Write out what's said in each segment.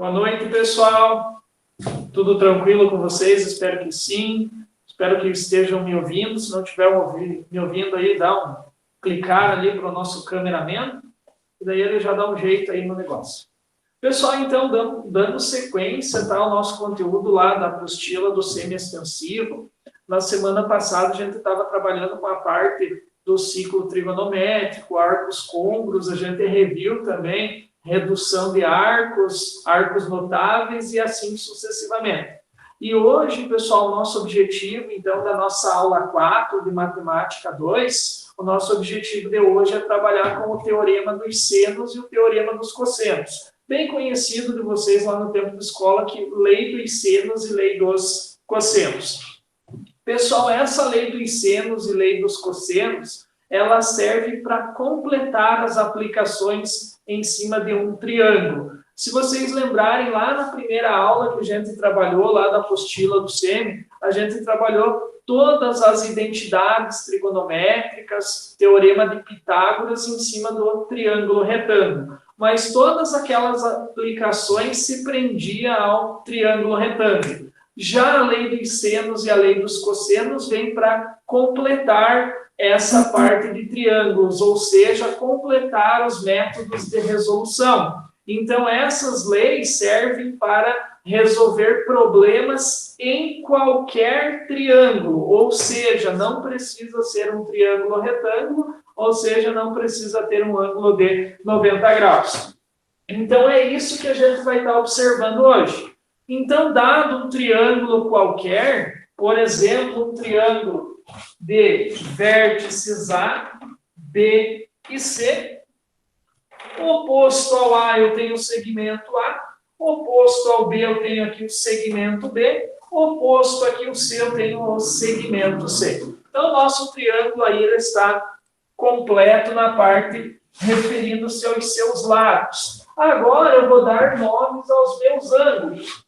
Boa noite, pessoal. Tudo tranquilo com vocês? Espero que sim. Espero que estejam me ouvindo. Se não estiver me ouvindo aí, dá um clicar ali para o nosso cameraman, e daí ele já dá um jeito aí no negócio. Pessoal, então, dando sequência ao nosso conteúdo lá da apostila do semi-extensivo. Na semana passada, a gente estava trabalhando com a parte do ciclo trigonométrico, arcos côncavos, a gente reviu também redução de arcos, arcos notáveis e assim sucessivamente. E hoje, pessoal, o nosso objetivo, então, da nossa aula 4 de Matemática 2, o nosso objetivo de hoje é trabalhar com o teorema dos senos e o teorema dos cossenos. Bem conhecido de vocês lá no tempo de escola, que lei dos senos e lei dos cossenos. Pessoal, essa lei dos senos e lei dos cossenos, ela serve para completar as aplicações em cima de um triângulo. Se vocês lembrarem, lá na primeira aula que a gente trabalhou, lá da apostila do semi, a gente trabalhou todas as identidades trigonométricas, teorema de Pitágoras em cima do triângulo retângulo. Mas todas aquelas aplicações se prendiam ao triângulo retângulo. Já a lei dos senos e a lei dos cossenos vem para completar essa parte de triângulos, ou seja, completar os métodos de resolução. Então, essas leis servem para resolver problemas em qualquer triângulo, ou seja, não precisa ser um triângulo retângulo, ou seja, não precisa ter um ângulo de 90 graus. Então, é isso que a gente vai estar observando hoje. Então, dado um triângulo qualquer, por exemplo, um triângulo de vértices A, B e C, oposto ao A eu tenho o segmento A, oposto ao B eu tenho aqui o segmento B, oposto aqui ao C eu tenho o segmento C. Então, o nosso triângulo aí ele está completo na parte referindo-se aos seus lados. Agora eu vou dar nomes aos meus ângulos.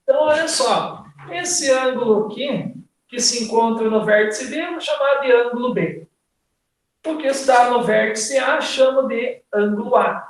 Então, olha só, esse ângulo aqui, que se encontra no vértice B, eu vou chamar de ângulo B. O que está no vértice A, chamo de ângulo A.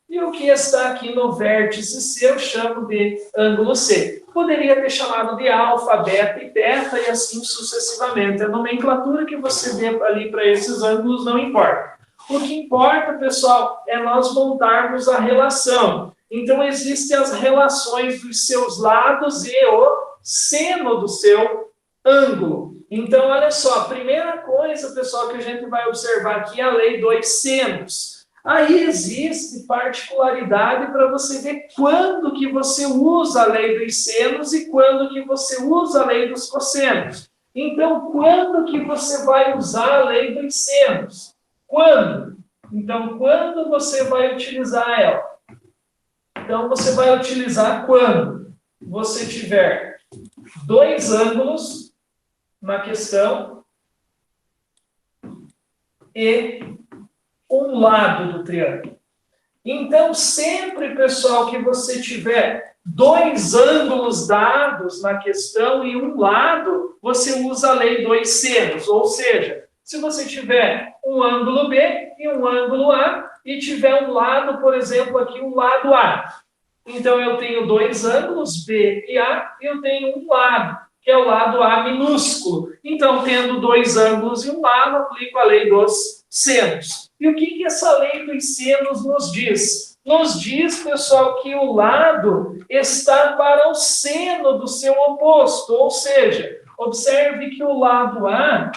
E o que está aqui no vértice C, eu chamo de ângulo C. Poderia ter chamado de alfa, beta e beta, e assim sucessivamente. A nomenclatura que você dê ali para esses ângulos não importa. O que importa, pessoal, é nós montarmos a relação. Então, existem as relações dos seus lados e o seno do seu ângulo. Então, olha só, a primeira coisa, pessoal, que a gente vai observar aqui é a lei dos senos. Aí existe particularidade para você ver quando que você usa a lei dos senos e quando que você usa a lei dos cossenos. Então, quando que você vai usar a lei dos senos? Quando? Então, quando você vai utilizar ela? Então, você vai utilizar quando você tiver dois ângulos na questão e um lado do triângulo. Então, sempre, pessoal, que você tiver dois ângulos dados na questão e um lado, você usa a lei dos senos. Ou seja, se você tiver um ângulo B e um ângulo A, e tiver um lado, por exemplo, aqui um lado A. Então, eu tenho dois ângulos, B e A, e eu tenho um lado, que é o lado A minúsculo. Então, tendo dois ângulos e um lado, aplico a lei dos senos. E o que essa lei dos senos nos diz? Nos diz, pessoal, que o lado está para o seno do seu oposto. Ou seja, observe que o lado A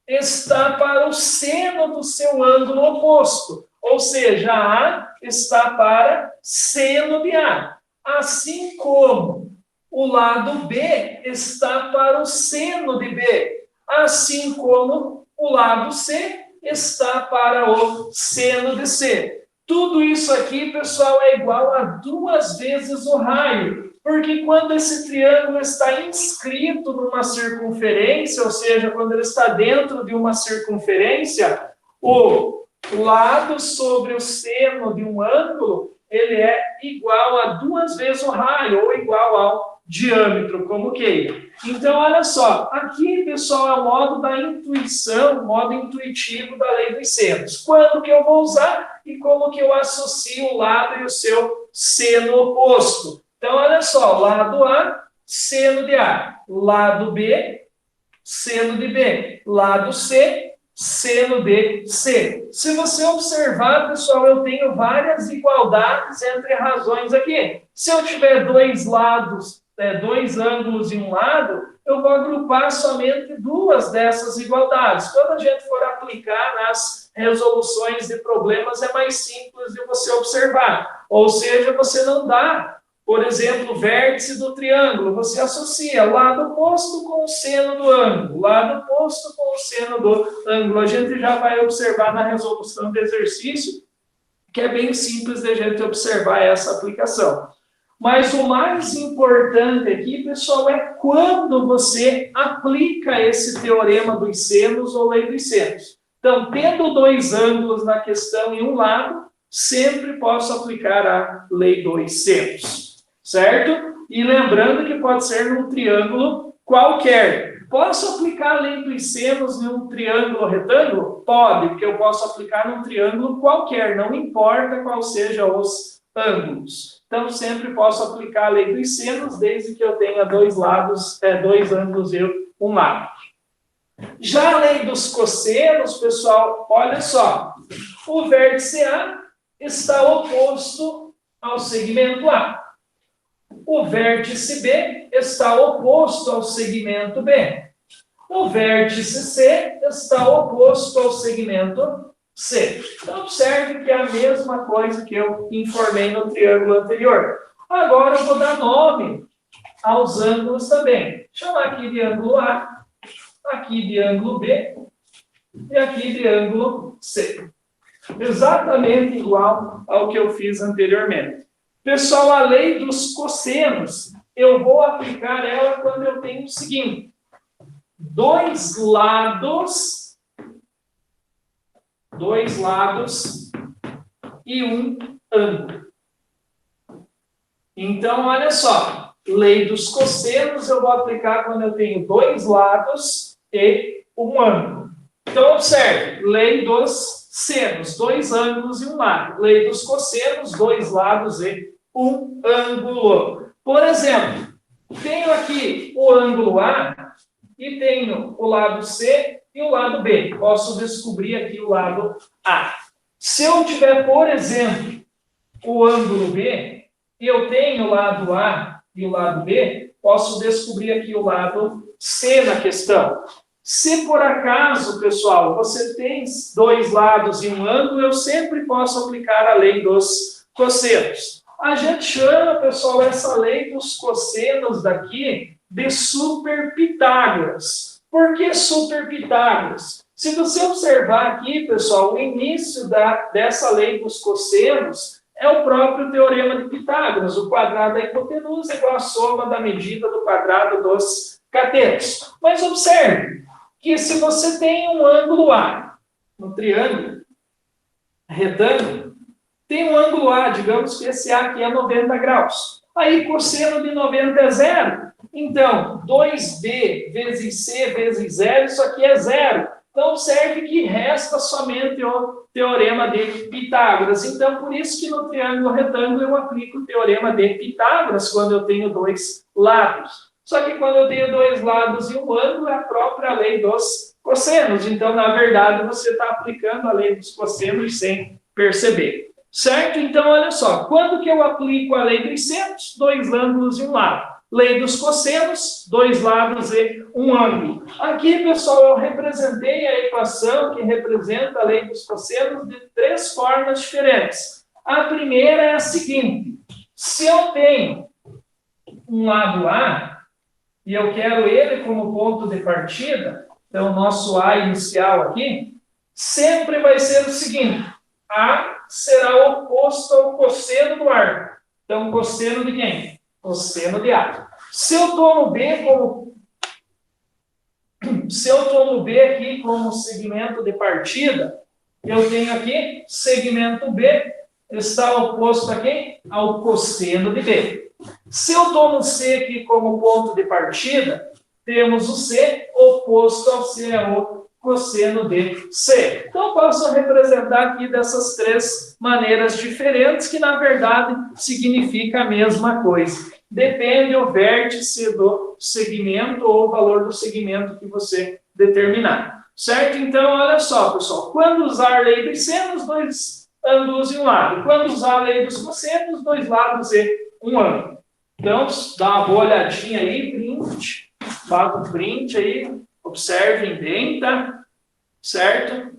está para o seno do seu ângulo oposto. Ou seja, A está para seno de A. Assim como o lado B está para o seno de B. Assim como o lado C está para o seno de C. Tudo isso aqui, pessoal, é igual a 2 vezes o raio. Porque quando esse triângulo está inscrito numa circunferência, ou seja, quando ele está dentro de uma circunferência, o lado sobre o seno de um ângulo, ele é igual a 2 vezes o raio, ou igual ao diâmetro, como que? Então, olha só, aqui, pessoal, é o modo da intuição, o modo intuitivo da lei dos senos. Quando que eu vou usar e como que eu associo o lado e o seu seno oposto. Então, olha só, lado A, seno de A. Lado B, seno de B. Lado C, seno de C. Se você observar, pessoal, eu tenho várias igualdades entre razões aqui. Se eu tiver dois lados, dois ângulos em um lado, eu vou agrupar somente duas dessas igualdades. Quando a gente for aplicar nas resoluções de problemas, é mais simples de você observar. Ou seja, você não dá, por exemplo, o vértice do triângulo, você associa o lado oposto com o seno do ângulo, o lado oposto com o seno do ângulo. A gente já vai observar na resolução do exercício, que é bem simples de a gente observar essa aplicação. Mas o mais importante aqui, pessoal, é quando você aplica esse teorema dos senos ou lei dos senos. Então, tendo dois ângulos na questão em um lado, sempre posso aplicar a lei dos senos. Certo? E lembrando que pode ser num triângulo qualquer. Posso aplicar a lei dos senos em um triângulo retângulo? Pode, porque eu posso aplicar num triângulo qualquer, não importa qual sejam os ângulos. Então, sempre posso aplicar a lei dos senos, desde que eu tenha dois lados, dois ângulos e um lado. Já a lei dos cossenos, pessoal, olha só. O vértice A está oposto ao segmento A. O vértice B está oposto ao segmento B. O vértice C está oposto ao segmento C. Então, observe que é a mesma coisa que eu informei no triângulo anterior. Agora, eu vou dar nome aos ângulos também. Chamar aqui de ângulo A, aqui de ângulo B e aqui de ângulo C. Exatamente igual ao que eu fiz anteriormente. Pessoal, a lei dos cossenos, eu vou aplicar ela quando eu tenho o seguinte: dois lados e um ângulo. Então, olha só, lei dos cossenos eu vou aplicar quando eu tenho dois lados e um ângulo. Então, observe, lei dos senos, dois ângulos e um lado. Lei dos cossenos, dois lados e um ângulo. Por exemplo, tenho aqui o ângulo A e tenho o lado C e o lado B. Posso descobrir aqui o lado A. Se eu tiver, por exemplo, o ângulo B e eu tenho o lado A e o lado B, posso descobrir aqui o lado C na questão. Se por acaso, pessoal, você tem dois lados e um ângulo, eu sempre posso aplicar a lei dos cossenos. A gente chama, pessoal, essa lei dos cossenos daqui de super-Pitágoras. Por que super-Pitágoras? Se você observar aqui, pessoal, o início dessa lei dos cossenos é o próprio teorema de Pitágoras. O quadrado da hipotenusa é igual à soma da medida do quadrado dos catetos. Mas observe que se você tem um ângulo A, um triângulo retângulo, tem um ângulo A, digamos que esse A aqui é 90 graus. Aí, cosseno de 90 é zero. Então, 2B vezes C vezes zero, isso aqui é zero. Então, observe que resta somente o teorema de Pitágoras. Então, por isso que no triângulo retângulo eu aplico o teorema de Pitágoras quando eu tenho dois lados. Só que quando eu tenho dois lados e um ângulo, é a própria lei dos cossenos. Então, na verdade, você está aplicando a lei dos cossenos sem perceber. Certo? Então, olha só. Quando que eu aplico a lei dos senos? Dois ângulos e um lado. Lei dos cossenos, dois lados e um ângulo. Aqui, pessoal, eu representei a equação que representa a lei dos cossenos de três formas diferentes. A primeira é a seguinte. Se eu tenho um lado A, e eu quero ele como ponto de partida, então, o nosso A inicial aqui, sempre vai ser o seguinte. A será oposto ao cosseno do arco. Então, cosseno de quem? Cosseno de A. Se eu tomo B aqui como segmento de partida, eu tenho aqui segmento B está oposto a quem? Ao cosseno de B. Se eu estou no C aqui como ponto de partida, temos o C oposto ao C, é o cosseno de C. Então, eu posso representar aqui dessas três maneiras diferentes, que na verdade significa a mesma coisa. Depende o vértice do segmento ou o valor do segmento que você determinar. Certo? Então, olha só, pessoal. Quando usar a lei dos senos, dois ângulos em um lado. Quando usar a lei dos cossenos, dois lados e um ângulo. Então, dá uma boa olhadinha aí, print. Bata o print aí. Observem bem, tá? Certo?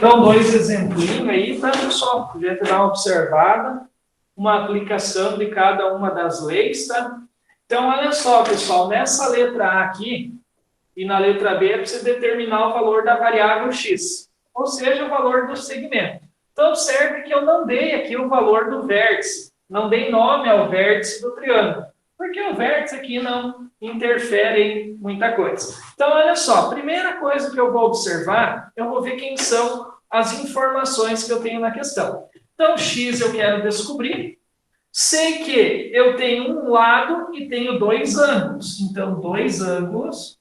Então, dois exemplinhos aí, tá, pessoal? A gente dá uma observada, uma aplicação de cada uma das leis, tá? Então, olha só, pessoal, nessa letra A aqui e na letra B, é para você determinar o valor da variável x, ou seja, o valor do segmento. Então, observe que eu não dei aqui o valor do vértice, não dei nome ao vértice do triângulo, porque o vértice aqui não interfere em muita coisa. Então, olha só, a primeira coisa que eu vou observar, eu vou ver quem são as informações que eu tenho na questão. Então, x eu quero descobrir. Sei que eu tenho um lado e tenho dois ângulos. Então, dois ângulos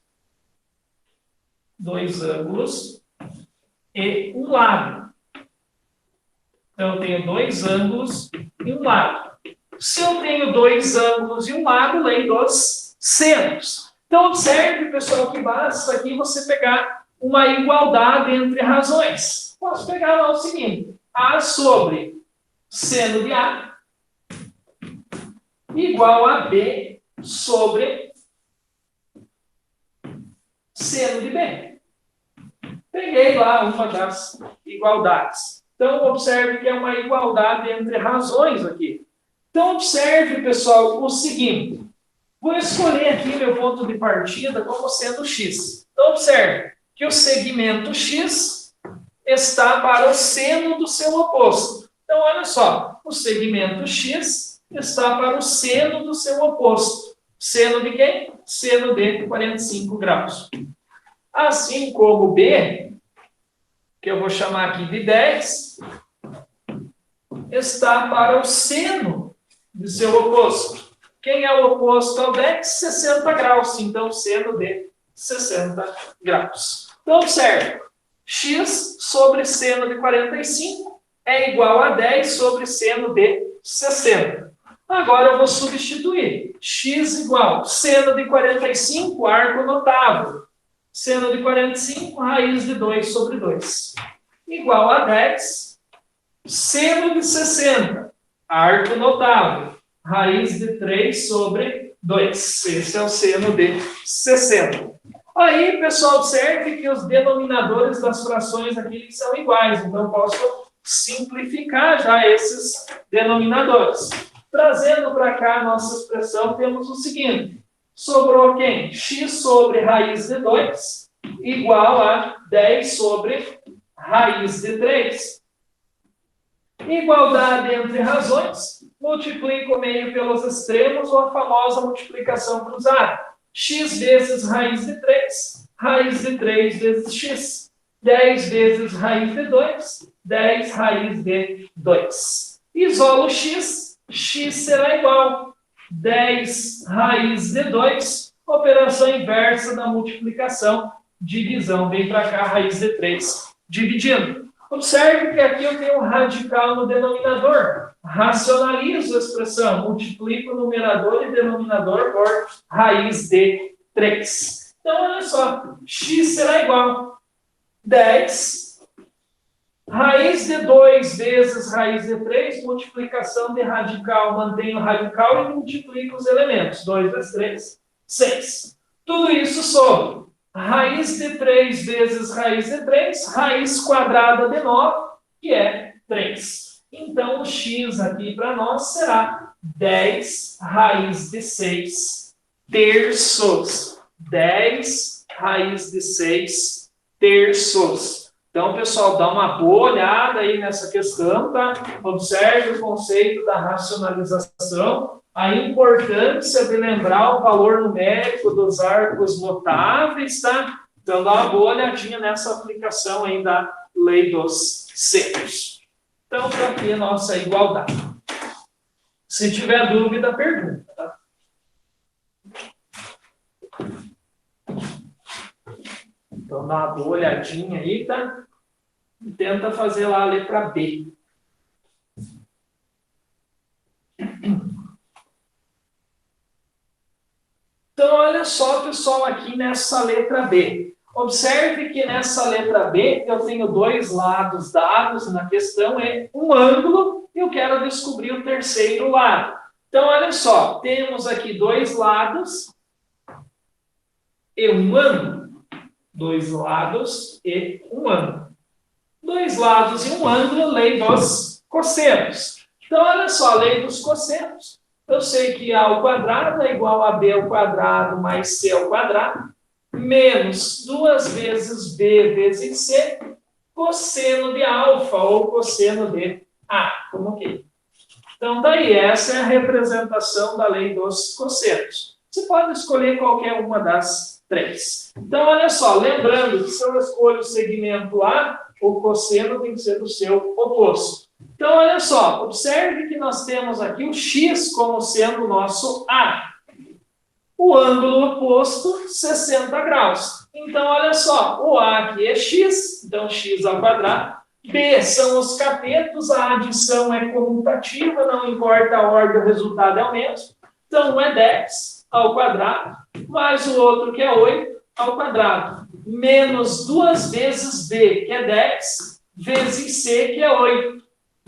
e um lado. Então, eu tenho dois ângulos e um lado. Se eu tenho dois ângulos e um lado, lei dos senos. Então, observe, pessoal, que basta aqui você pegar uma igualdade entre razões. Posso pegar lá o seguinte: A sobre seno de A igual a B sobre seno de B. Peguei lá uma das igualdades. Então, observe que é uma igualdade entre razões aqui. Então, observe, pessoal, o seguinte. Vou escolher aqui meu ponto de partida como sendo x. Então, observe que o segmento x está para o seno do seu oposto. Então, olha só. O segmento x está para o seno do seu oposto. Seno de quem? Seno de 45 graus. Assim como B, que eu vou chamar aqui de 10, está para o seno do seu oposto. Quem é o oposto ao 10? 60 graus. Então, seno de 60 graus. Então, observe. X sobre seno de 45 é igual a 10 sobre seno de 60. Agora, eu vou substituir. X igual seno de 45, arco notável. Seno de 45, raiz de 2 sobre 2. Igual a 10. Seno de 60, arco notável, raiz de 3 sobre 2. Esse é o seno de 60. Aí, pessoal, observe que os denominadores das frações aqui são iguais. Então, posso simplificar já esses denominadores. Trazendo para cá a nossa expressão, temos o seguinte. Sobrou quem? X sobre raiz de 2 igual a 10 sobre raiz de 3. Igualdade entre razões. Multiplico o meio pelos extremos ou a famosa multiplicação cruzada. X vezes raiz de 3 vezes x. 10 vezes raiz de 2, 10 raiz de 2. Isolo x, x será igual 10 raiz de 2, operação inversa da multiplicação, divisão, vem para cá, raiz de 3, dividindo. Observe que aqui eu tenho um radical no denominador. Racionalizo a expressão, multiplico o numerador e denominador por raiz de 3. Então, olha só, x será igual 10 raiz de 2 vezes raiz de 3, multiplicação de radical, mantenho o radical e multiplico os elementos. 2 vezes 3, 6. Tudo isso sobre raiz de 3 vezes raiz de 3, raiz quadrada de 9, que é 3. Então, o x aqui para nós será 10 raiz de 6 terços. 10 raiz de 6 terços. Então, pessoal, dá uma boa olhada aí nessa questão, tá? Observe o conceito da racionalização. A importância de lembrar o valor numérico dos arcos notáveis, tá? Então, dá uma boa olhadinha nessa aplicação aí da lei dos senos. Então, está aqui a nossa igualdade. Se tiver dúvida, pergunta, tá? Então, dá uma boa olhadinha aí, tá? E tenta fazer lá a letra B. Então, olha só, pessoal, aqui nessa letra B. Observe que nessa letra B eu tenho dois lados dados na questão, é um ângulo, e eu quero descobrir o terceiro lado. Então, olha só, temos aqui dois lados e um ângulo. Dois lados e um ângulo. Dois lados e um ângulo, lei dos cossenos. Então, olha só, lei dos cossenos. Eu sei que A ao quadrado é igual a B ao quadrado mais C ao quadrado, menos 2 vezes B vezes C, cosseno de alfa ou cosseno de A. Como que? Então, daí, essa é a representação da lei dos cossenos. Você pode escolher qualquer uma das três. Então, olha só, lembrando que se eu escolho o segmento A, o cosseno tem que ser do seu oposto. Então, olha só, observe que nós temos aqui o x como sendo o nosso A. O ângulo oposto, 60 graus. Então, olha só, o A aqui é x, então x ao quadrado. B são os catetos, a adição é comutativa, não importa a ordem, o resultado é o mesmo. Então, um é 10 ao quadrado, mais o outro que é 8 ao quadrado. Menos 2 vezes B, que é 10, vezes C, que é 8.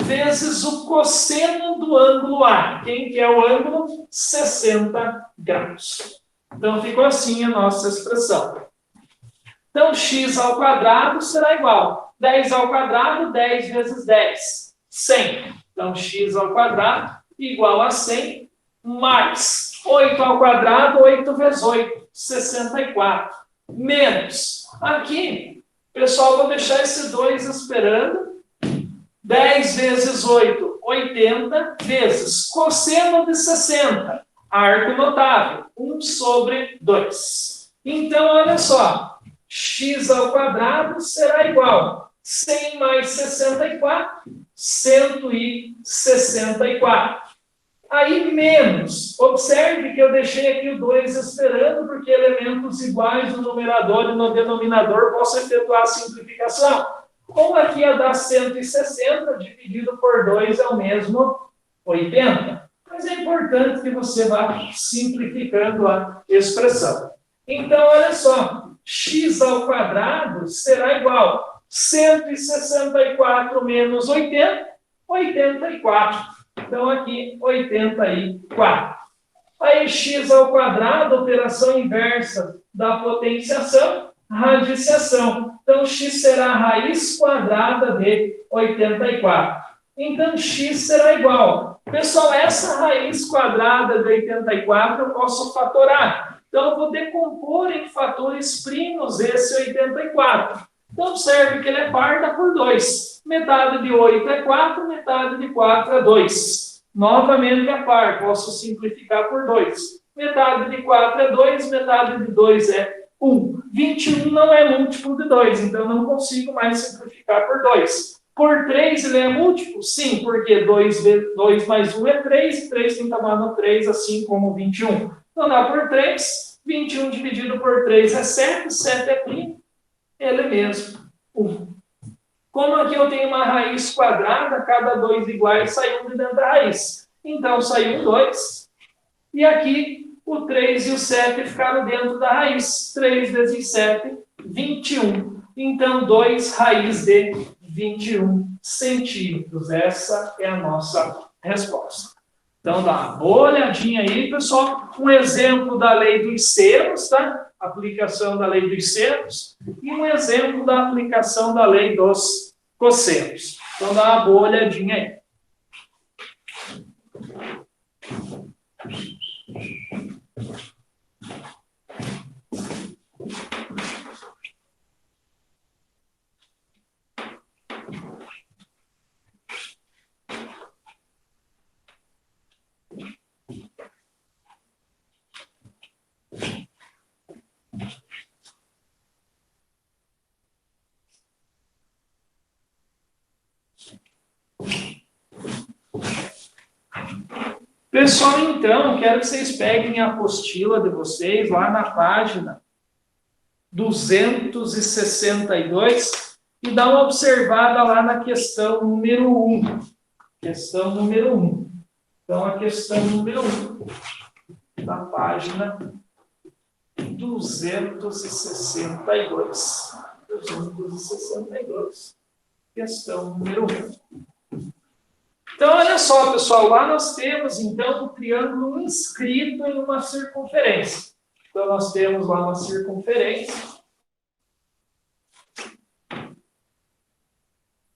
Vezes o cosseno do ângulo A. Quem que é o ângulo? 60 graus. Então, ficou assim a nossa expressão. Então, x ao quadrado será igual. 10 ao quadrado, 10 vezes 10. 100. Então, x ao quadrado igual a 100, mais 8 ao quadrado, 8 vezes 8. 64. Menos. Aqui, pessoal, vou deixar esse 2 esperando. 10 vezes 8, 80, vezes cosseno de 60, arco notável, 1 sobre 2. Então, olha só, x ao quadrado será igual 100 mais 64, 164. Aí, menos. Observe que eu deixei aqui o 2 esperando, porque elementos iguais no numerador e no denominador posso efetuar a simplificação. Como aqui ia dar 160, dividido por 2 é o mesmo 80. Mas é importante que você vá simplificando a expressão. Então, olha só. x ao quadrado será igual a 164 menos 80, 84. Então, aqui, 84. Aí, x ao quadrado, operação inversa da potenciação, radiciação. Então, x será a raiz quadrada de 84. Então, x será igual. Pessoal, essa raiz quadrada de 84 eu posso fatorar. Então, eu vou decompor em fatores primos esse 84. Então, observe que ele é par, dá por 2. Metade de 8 é 4, metade de 4 é 2. Novamente é par, posso simplificar por 2. Metade de 4 é 2, metade de 2 é 1. 21 não é múltiplo de 2, então não consigo mais simplificar por 2. Por 3 ele é múltiplo? Sim, porque 2 mais 1 é 3, e 3 tem tamanho 3, assim como 21. Então dá por 3, 21 dividido por 3 é 7, 7 é primo, ele mesmo, 1. Como aqui eu tenho uma raiz quadrada, cada 2 iguais sai um de dentro da raiz. Então saiu 2, e aqui o 3 e o 7 ficaram dentro da raiz. 3 vezes 7, 21. Então 2 raiz de 21 centímetros. Essa é a nossa resposta. Então, dá uma boa olhadinha aí, pessoal. Um exemplo da lei dos senos, tá? Aplicação da lei dos senos. E um exemplo da aplicação da lei dos cossenos. Então, dá uma boa olhadinha aí. Pessoal, então, quero que vocês peguem a apostila de vocês lá na página 262 e dá uma observada lá na questão número 1. Questão número 1. Então, a questão número 1, da página 262. 262. Questão número 1. Então, olha só, pessoal, lá nós temos, então, um triângulo inscrito em uma circunferência. Então, nós temos lá uma circunferência.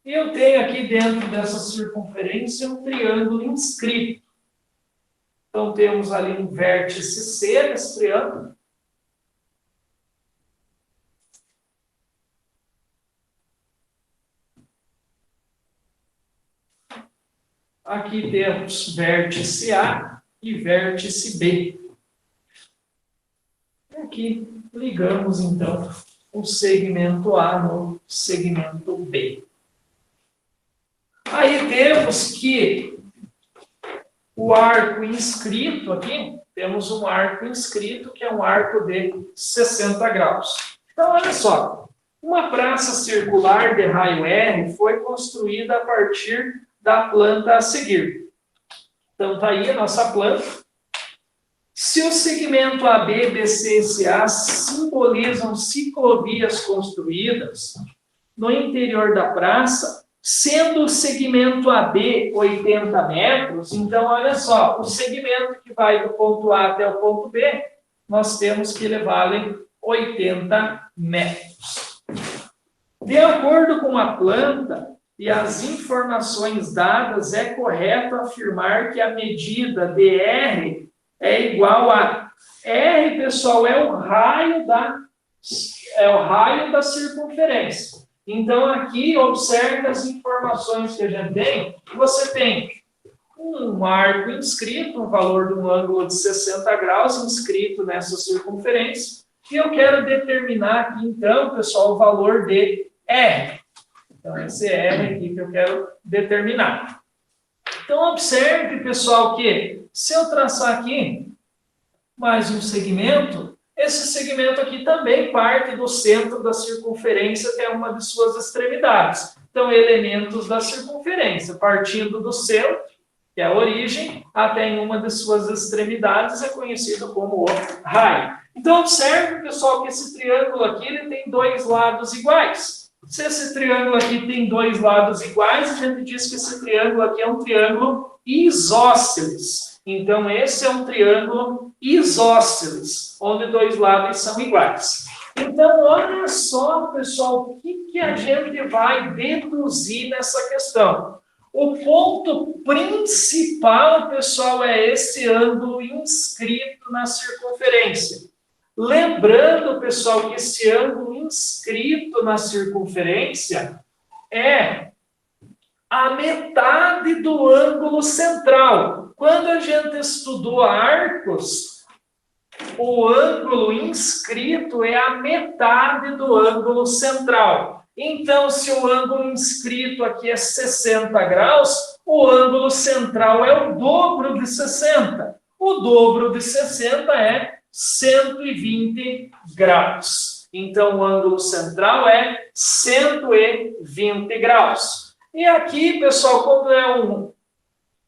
E eu tenho aqui dentro dessa circunferência um triângulo inscrito. Então, temos ali um vértice C nesse triângulo. Aqui temos vértice A e vértice B. Aqui ligamos, então, o segmento A no segmento B. Aí temos que o arco inscrito aqui, temos um arco inscrito que é um arco de 60 graus. Então, olha só, uma praça circular de raio R foi construída a partir da planta a seguir. Então, está aí a nossa planta. Se o segmento AB, BC e CA simbolizam ciclovias construídas no interior da praça, sendo o segmento AB 80 metros, então, olha só, o segmento que vai do ponto A até o ponto B, nós temos que ele vale 80 metros. De acordo com a planta e as informações dadas, é correto afirmar que a medida de R é igual a... R, pessoal, é o raio da circunferência. Então, aqui, observe as informações que a gente tem. Você tem um arco inscrito, um valor de um ângulo de 60 graus inscrito nessa circunferência. E eu quero determinar aqui, então, pessoal, o valor de R. Então, esse R aqui que eu quero determinar. Então, observe, pessoal, que se eu traçar aqui mais um segmento, esse segmento aqui também parte do centro da circunferência até uma de suas extremidades. Então, elementos da circunferência, partindo do centro, que é a origem, até em uma de suas extremidades, é conhecido como o raio. Então, observe, pessoal, que esse triângulo aqui ele tem dois lados iguais. Se esse triângulo aqui tem dois lados iguais, a gente diz que esse triângulo aqui é um triângulo isósceles. Então, esse é um triângulo isósceles, onde dois lados são iguais. Então, olha só, pessoal, o que a gente vai deduzir nessa questão. O ponto principal, pessoal, é esse ângulo inscrito na circunferência. Lembrando, pessoal, que esse ângulo inscrito na circunferência é a metade do ângulo central. Quando a gente estudou arcos, o ângulo inscrito é a metade do ângulo central. Então, se o ângulo inscrito aqui é 60 graus, o ângulo central é o dobro de 60. O dobro de 60 é 120 graus. Então, o ângulo central é 120 graus. E aqui, pessoal, como é um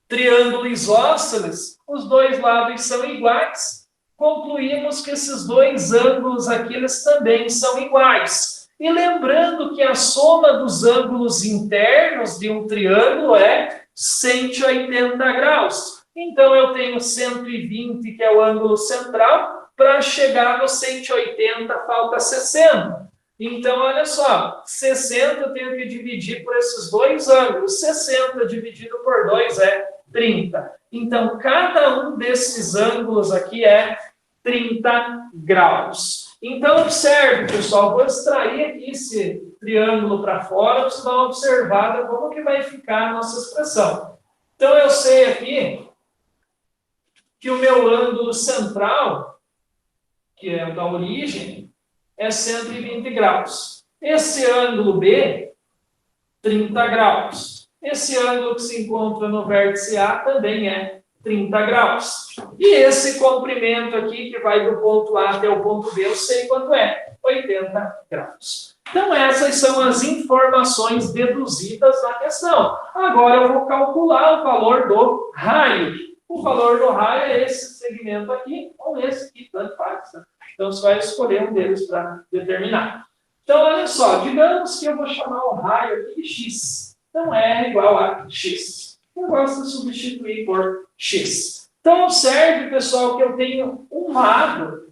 triângulo isósceles, os dois lados são iguais. Concluímos que esses dois ângulos aqui, eles também são iguais. E lembrando que a soma dos ângulos internos de um triângulo é 180 graus. Então, eu tenho 120, que é o ângulo central. Para chegar no 180, falta 60. Então, olha só, 60 eu tenho que dividir por esses dois ângulos. 60 dividido por 2 é 30. Então, cada um desses ângulos aqui é 30 graus. Então, observe, pessoal, vou extrair aqui esse triângulo para fora, para você dar uma observada como que vai ficar a nossa expressão. Então, eu sei aqui que o meu ângulo central, que é o da origem, é 120 graus. Esse ângulo B, 30 graus. Esse ângulo que se encontra no vértice A também é 30 graus. E esse comprimento aqui, que vai do ponto A até o ponto B, eu sei quanto é, 80 graus. Então, essas são as informações deduzidas na questão. Agora, eu vou calcular o valor do raio. O valor do raio é esse segmento aqui, ou esse aqui, tanto faz. Né? Então, você vai escolher um deles para determinar. Então, olha só, digamos que eu vou chamar o raio aqui de x. Então, R igual a x. Eu gosto de substituir por x. Então, observe, pessoal, que eu tenho um lado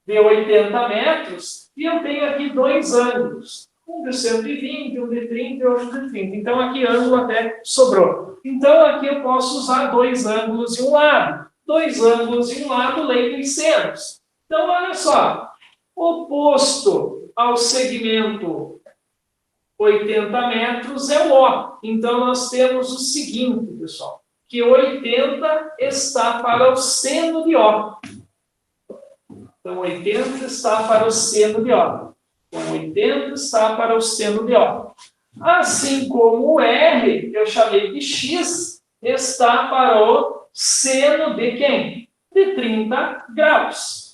de 80 metros e eu tenho aqui dois ângulos. Um de 120, um de 30 e outro de 30. Então, aqui ângulo até sobrou. Então, aqui eu posso usar dois ângulos em um lado. Dois ângulos em um lado, lei dos senos. Então, olha só. Oposto ao segmento 80 metros é o O. Então, nós temos o seguinte, pessoal. Que 80 está para o seno de O. Então, 80 está para o seno de O. Então, 80 está para o seno de O. Assim como o R, que eu chamei de X, está para o seno de quem? De 30 graus.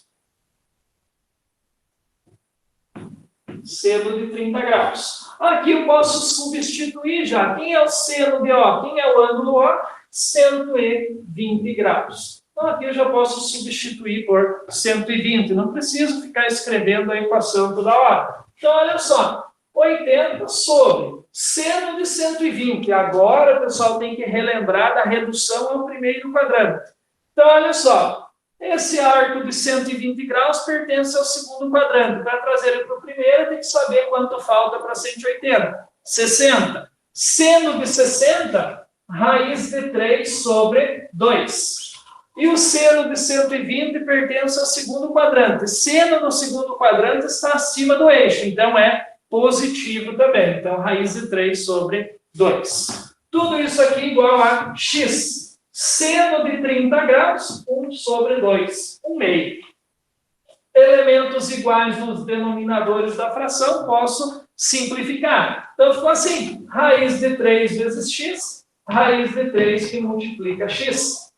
Seno de 30 graus. Aqui eu posso substituir já. Quem é o seno de O? Quem é o ângulo O? 120 graus. Então, aqui eu já posso substituir por 120. Não preciso ficar escrevendo a equação toda hora. Então, olha só. 80 sobre seno de 120. Agora, pessoal, tem que relembrar da redução ao primeiro quadrante. Então, olha só. Esse arco de 120 graus pertence ao segundo quadrante. Para trazer ele para o primeiro, tem que saber quanto falta para 180. 60. Seno de 60, raiz de 3 sobre 2. E o seno de 120 pertence ao segundo quadrante. Seno no segundo quadrante está acima do eixo, então é positivo também. Então, raiz de 3 sobre 2. Tudo isso aqui igual a x. Seno de 30 graus, 1 sobre 2, 1 meio. Elementos iguais nos denominadores da fração, posso simplificar. Então, ficou assim, raiz de 3 vezes x, raiz de 3 que multiplica x.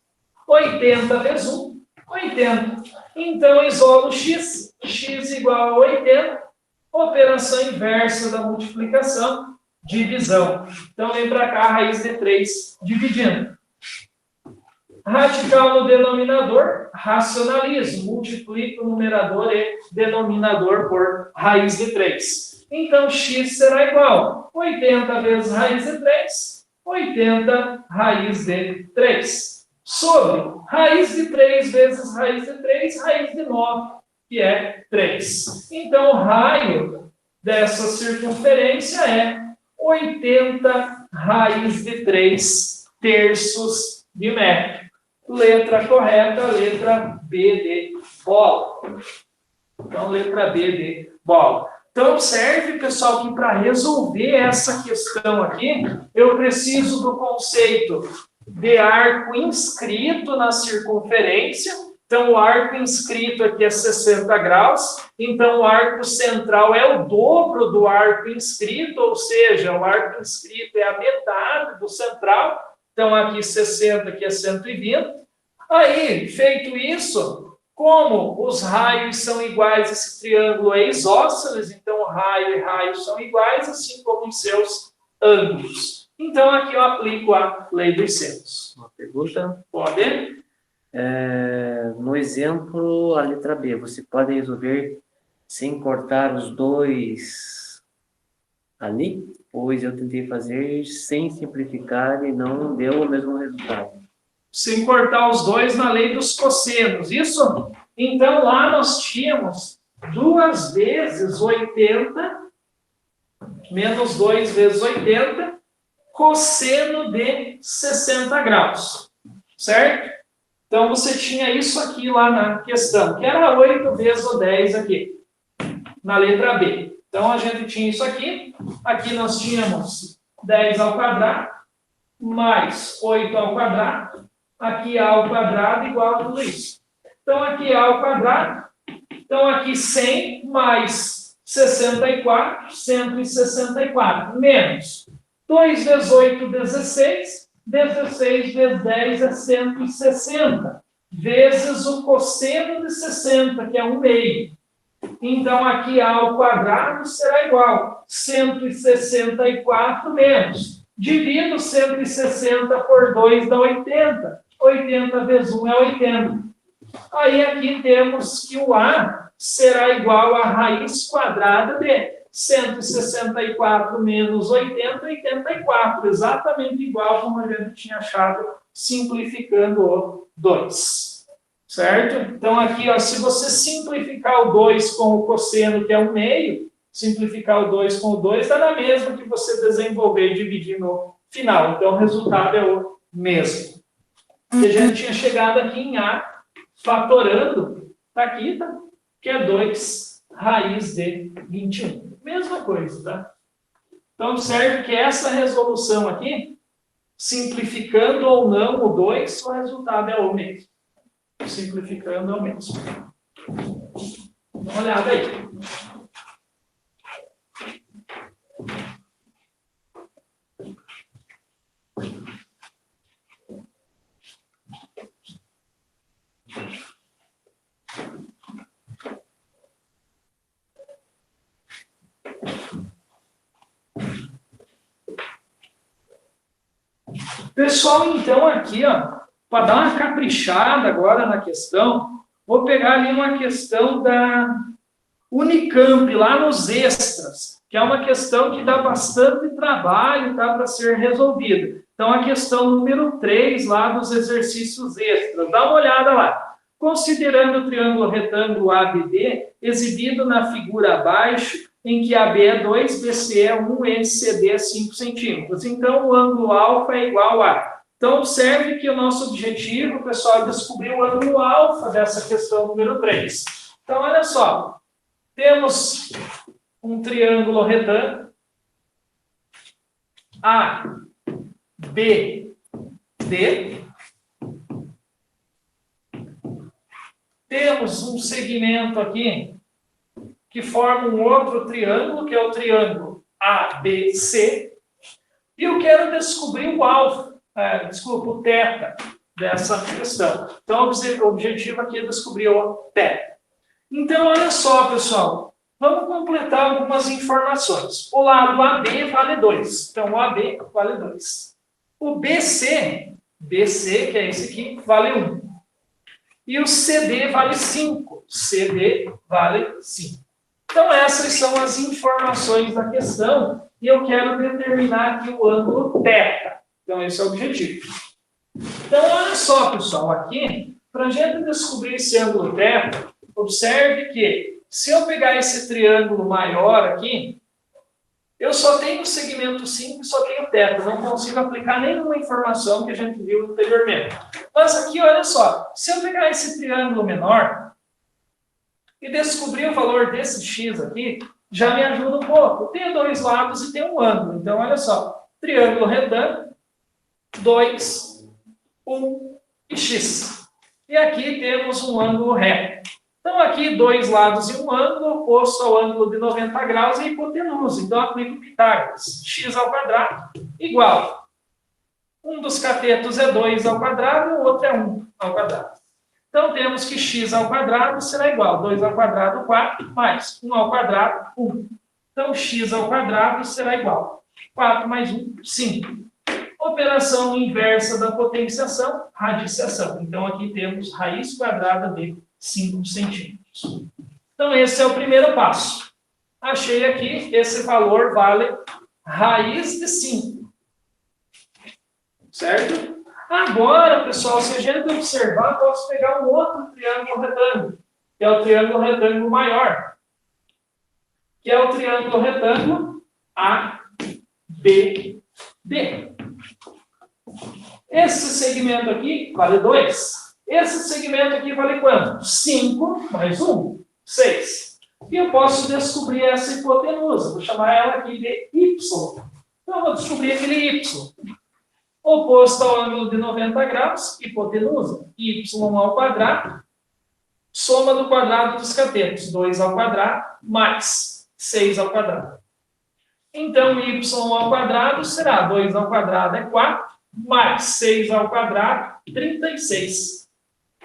80 vezes 1, 80. Então, isolo x, x igual a 80, operação inversa da multiplicação, divisão. Então, vem para cá, raiz de 3 dividindo. Radical no denominador, racionalizo. Multiplico o numerador e denominador por raiz de 3. Então, x será igual a 80 vezes raiz de 3, 80 raiz de 3. Sobre raiz de 3 vezes raiz de 3, raiz de 9, que é 3. Então, o raio dessa circunferência é 80 raiz de 3 terços de metro. Letra correta, letra B de bola. Então, letra B de bola. Então, observe, pessoal, que para resolver essa questão aqui, eu preciso do conceito de arco inscrito na circunferência. Então, o arco inscrito aqui é 60 graus. Então, o arco central é o dobro do arco inscrito, ou seja, o arco inscrito é a metade do central. Então, aqui 60, aqui é 120. Aí, feito isso, como os raios são iguais, esse triângulo é isósceles, então raio e raio são iguais, assim como os seus ângulos. Então, aqui eu aplico a lei dos senos. Uma pergunta? Pode? No exemplo, a letra B, você pode resolver sem cortar os dois ali? Pois eu tentei fazer sem simplificar e não deu o mesmo resultado. Sem cortar os dois na lei dos cossenos, isso? Então, lá nós tínhamos 2 vezes 80, menos 2 vezes 80, cosseno de 60 graus, certo? Então, você tinha isso aqui lá na questão, que era 8 vezes o 10 aqui, na letra B. Então, a gente tinha isso aqui. Aqui nós tínhamos 10 ao quadrado, mais 8 ao quadrado. Aqui A ao quadrado igual a tudo isso. Então, aqui A ao quadrado. Então, aqui 100 mais 64, 164. Menos 2 vezes 8, 16. 16 vezes 10 é 160. Vezes o cosseno de 60, que é 1/2. Então, aqui A ao quadrado será igual a 164 menos. Divido 160 por 2 dá 80. 80 vezes 1 é 80. Aí, aqui temos que o A será igual a raiz quadrada de 164 menos 80, 84. Exatamente igual como a gente tinha achado, simplificando o 2. Certo? Então, aqui, ó, se você simplificar o 2 com o cosseno, que é 1/2, simplificar o 2 com o 2, dá na mesma que você desenvolver e dividir no final. Então, o resultado é o mesmo. E a gente tinha chegado aqui em A, fatorando, tá aqui, tá? Que é 2 raiz de 21. Mesma coisa, tá? Então, observe que essa resolução aqui, simplificando ou não o 2, o resultado é o mesmo. Simplificando é o mesmo. Dá uma olhada aí. Pessoal, então aqui, ó, para dar uma caprichada agora na questão, vou pegar ali uma questão da Unicamp, lá nos extras, que é uma questão que dá bastante trabalho, tá, para ser resolvida. Então, a questão número 3, lá dos exercícios extras. Dá uma olhada lá. Considerando o triângulo retângulo ABD, exibido na figura abaixo, em que AB é 2, BC é 1 e CD é 5 centímetros. Então, o ângulo alfa é igual a... Então, observe que o nosso objetivo, pessoal, é descobrir o ângulo alfa dessa questão número 3. Então, olha só. Temos um triângulo retângulo A, B, D. Temos um segmento aqui que forma um outro triângulo, que é o triângulo ABC. E eu quero descobrir o alfa, o θ dessa questão. Então, o objetivo aqui é descobrir o θ. Então, olha só, pessoal. Vamos completar algumas informações. O lado AB vale 2. Então, o AB vale 2. O BC BC, que é esse aqui, vale 1. E o CD vale 5. CD vale 5. Então, essas são as informações da questão e eu quero determinar aqui o ângulo θ. Então, esse é o objetivo. Então, olha só, pessoal, aqui, para a gente descobrir esse ângulo θ, observe que se eu pegar esse triângulo maior aqui, eu só tenho o segmento 5 e só tenho θ. Não consigo aplicar nenhuma informação que a gente viu anteriormente. Mas aqui, olha só, se eu pegar esse triângulo menor e descobrir o valor desse x aqui, já me ajuda um pouco. Tem dois lados e tem um ângulo. Então, olha só, triângulo retângulo, 2, 1 e x. E aqui temos um ângulo reto. Então, aqui, dois lados e um ângulo, oposto ao ângulo de 90 graus é hipotenusa. Então, aplico Pitágoras. X ao quadrado igual. Um dos catetos é 2 ao quadrado e o outro é 1 ao quadrado. Então, temos que x ao quadrado será igual. 2 ao quadrado, 4, mais 1 ao quadrado, 1. Então, x ao quadrado será igual. 4 mais 1, 5. Operação inversa da potenciação, radiciação. Então, aqui temos raiz quadrada de 5 centímetros. Então, esse é o primeiro passo. Achei aqui, esse valor vale raiz de 5. Certo? Agora, pessoal, se a gente observar, posso pegar um outro triângulo retângulo, que é o triângulo retângulo maior, que é o triângulo retângulo ABD. Esse segmento aqui vale 2. Esse segmento aqui vale quanto? 5 mais 1, 6. E eu posso descobrir essa hipotenusa. Vou chamar ela aqui de Y. Então, eu vou descobrir aquele Y. Oposto ao ângulo de 90 graus, hipotenusa, y ao quadrado, soma do quadrado dos catetos, 2 ao quadrado, mais 6 ao quadrado. Então, y ao quadrado será 2 ao quadrado é 4, mais 6 ao quadrado, 36.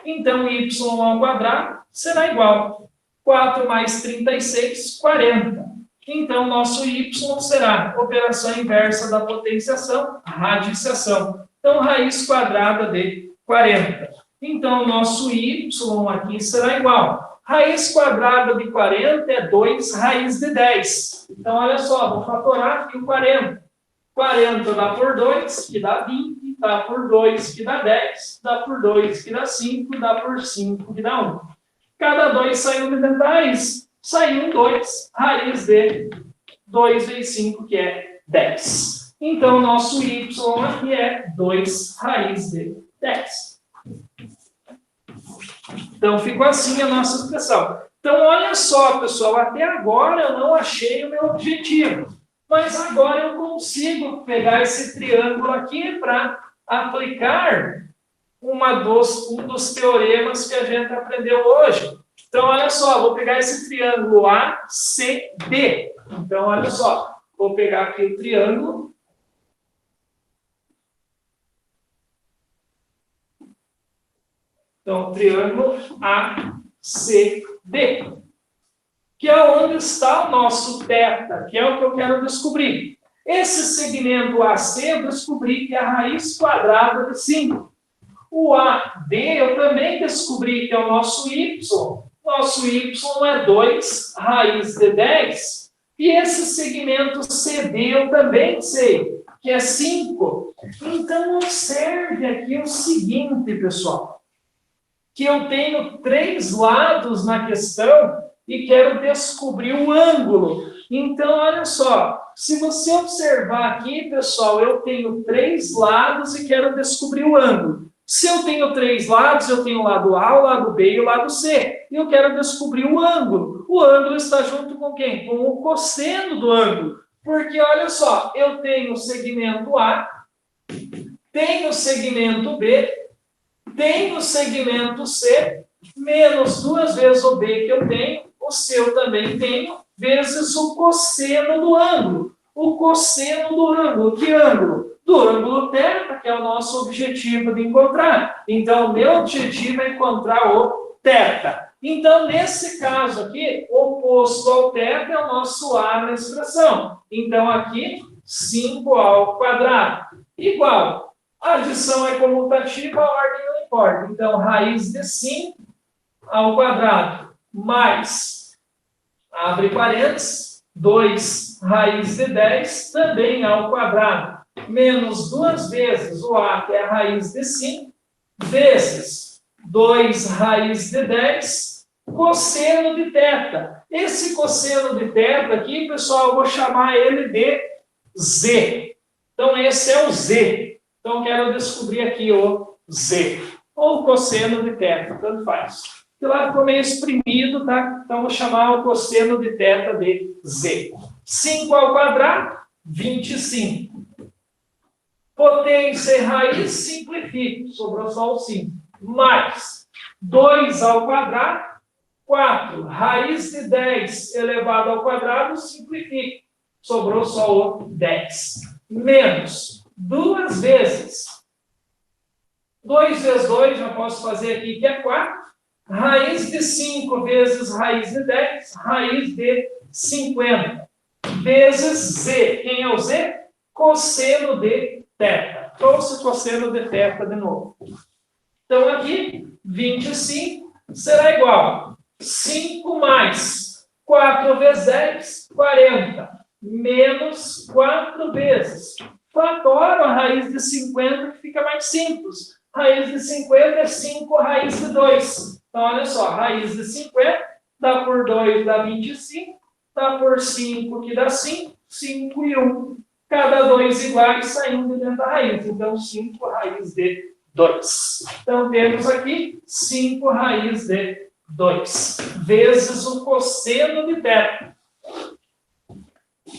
Então, y ao quadrado será igual. 4 mais 36, 40. Então, nosso y será operação inversa da potenciação, radiciação. Então, raiz quadrada de 40. Então, nosso y aqui será igual. Raiz quadrada de 40 é 2 raiz de 10. Então, olha só, vou fatorar aqui o 40. 40 dá por 2, que dá 20. Dá por 2, que dá 10. Dá por 2, que dá 5. Dá por 5, que dá 1. Cada 2 saiu de 10. Saiu um 2, raiz de 2 vezes 5, que é 10. Então, nosso y aqui é 2 raiz de 10. Então, ficou assim a nossa expressão. Então, olha só, pessoal, até agora eu não achei o meu objetivo. Mas agora eu consigo pegar esse triângulo aqui para aplicar um dos teoremas que a gente aprendeu hoje. Então, olha só, vou pegar esse triângulo ACD. Então, olha só, vou pegar aqui o triângulo. Então, triângulo ACD, que é onde está o nosso θ, que é o que eu quero descobrir. Esse segmento AC eu descobri que é a raiz quadrada de 5. O AD eu também descobri que é o nosso y. Nosso y é 2 raiz de 10. E esse segmento CD eu também sei, que é 5. Então, observe aqui o seguinte, pessoal. Que eu tenho 3 lados na questão e quero descobrir o ângulo. Então, olha só. Se você observar aqui, pessoal, eu tenho 3 lados e quero descobrir o ângulo. Se eu tenho 3 lados, eu tenho o lado A, o lado B e o lado C. E eu quero descobrir o ângulo. O ângulo está junto com quem? Com o cosseno do ângulo. Porque, olha só, eu tenho o segmento A, tenho o segmento B, tenho o segmento C, menos 2 vezes o B que eu tenho, o C eu também tenho, vezes o cosseno do ângulo. O cosseno do ângulo. Que ângulo? Do ângulo θ, que é o nosso objetivo de encontrar. Então, o meu objetivo é encontrar o θ. Então, nesse caso aqui, oposto ao θ é o nosso A na expressão. Então, aqui, 5 ao quadrado. Igual A adição é comutativa, a ordem não importa. Então, raiz de 5 ao quadrado mais, abre parênteses, 2 raiz de 10 também ao quadrado, menos 2 vezes o a, que é a raiz de 5, vezes 2 raiz de 10, cosseno de θ. Esse cosseno de θ aqui, pessoal, eu vou chamar ele de z. Então, esse é o z. Então, quero descobrir aqui o z. Ou cosseno de θ, tanto faz. E lá ficou meio exprimido, tá? Então, vou chamar o cosseno de θ de z. 5 ao quadrado, 25. Potência e raiz, simplifico. Sobrou só o 5. Mais 2 ao quadrado, 4. Raiz de 10 elevado ao quadrado, simplifico. Sobrou só o 10. Menos 2 vezes. 2 vezes 2, já posso fazer aqui, que é 4. Raiz de 5 vezes raiz de 10, raiz de 50. Vezes z. Quem é o z? Cosseno de θ. Trouxe cosseno de θ de novo. Então, aqui, 25 será igual a 5 mais 4 vezes 10, 40. Menos 4 vezes. Fatora a raiz de 50, que fica mais simples. Raiz de 50 é 5 raiz de 2. Então, olha só, raiz de 50, dá por 2, dá 25. Dá por 5, que dá 5. 5 e 1. Cada 2 iguais saindo dentro da raiz. Então, 5 raiz de 2. Então, temos aqui 5 raiz de 2. Vezes o cosseno de θ.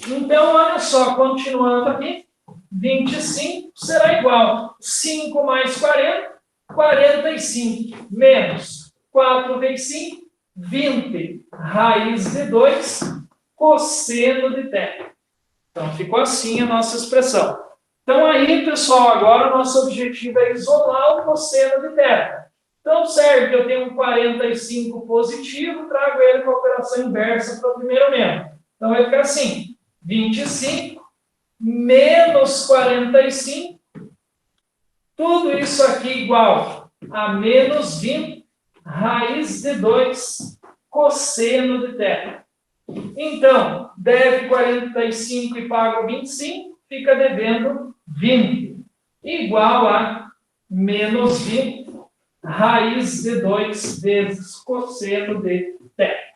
Então, olha só, continuando aqui. 25 será igual a 5 mais 40, 45. Menos 4 vezes 5, 20. Raiz de 2, cosseno de θ. Então, ficou assim a nossa expressão. Então, aí, pessoal, agora o nosso objetivo é isolar o cosseno de θ. Então, certo, eu tenho um 45 positivo, trago ele com a operação inversa para o primeiro membro. Então, vai ficar assim, 25 menos 45, tudo isso aqui igual a menos 20, raiz de 2, cosseno de θ. Então, deve 45 e pago 25, fica devendo 20, igual a menos 20, raiz de 2 vezes cosseno de θ.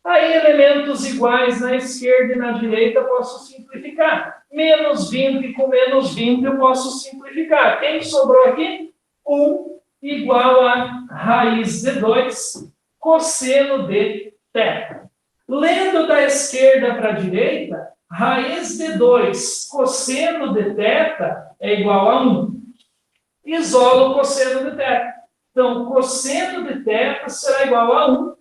Aí, elementos iguais na esquerda e na direita, eu posso simplificar. Menos 20 com menos 20, eu posso simplificar. Quem sobrou aqui? 1 igual a raiz de 2, cosseno de θ. Lendo da esquerda para a direita, raiz de 2, cosseno de θ é igual a 1. Isolo o cosseno de θ. Então, cosseno de θ será igual a 1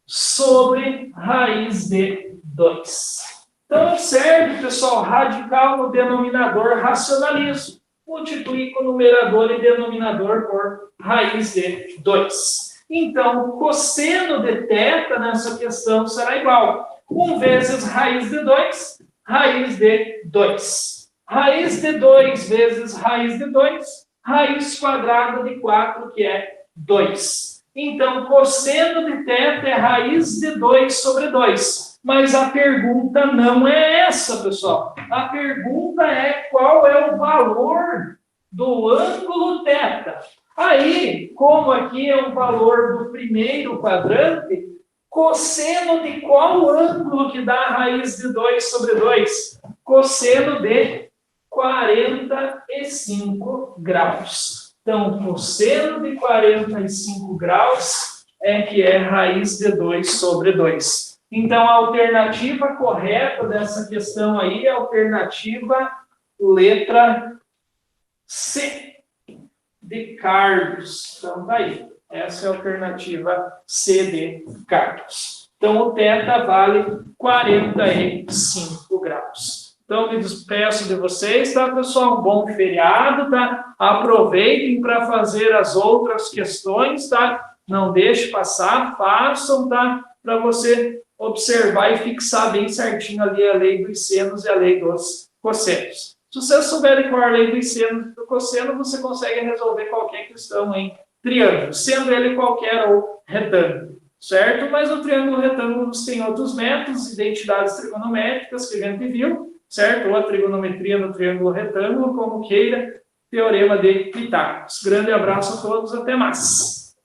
sobre raiz de 2. Então, observe, pessoal, radical no denominador, racionalizo. Multiplico o numerador e denominador por raiz de 2. Então, cosseno de θ nessa questão será igual a 1 vezes raiz de 2, raiz de 2. Raiz de 2 vezes raiz de 2, raiz quadrada de 4, que é 2. Então, cosseno de θ é raiz de 2 sobre 2. Mas a pergunta não é essa, pessoal. A pergunta é qual é o valor do ângulo θ. Aí, como aqui é um valor do primeiro quadrante, cosseno de qual ângulo que dá a raiz de 2 sobre 2? Cosseno de 45 graus. Então, cosseno de 45 graus é que é raiz de 2 sobre 2. Então, a alternativa correta dessa questão aí é a alternativa letra C, de Carlos. Então, tá aí. Essa é a alternativa C de Carlos. Então, o θ vale 45 graus. Então, me despeço de vocês, tá, pessoal? Um bom feriado, tá? Aproveitem para fazer as outras questões, tá? Não deixe passar, façam, tá? Para você observar e fixar bem certinho ali a lei dos senos e a lei dos cossenos. Se você souber qual é a lei do seno e do cosseno, você consegue resolver qualquer questão em triângulo, sendo ele qualquer ou retângulo, certo? Mas no triângulo retângulo tem outros métodos, identidades trigonométricas que a gente viu, certo? Ou a trigonometria no triângulo retângulo, como queira, teorema de Pitágoras. Grande abraço a todos, até mais!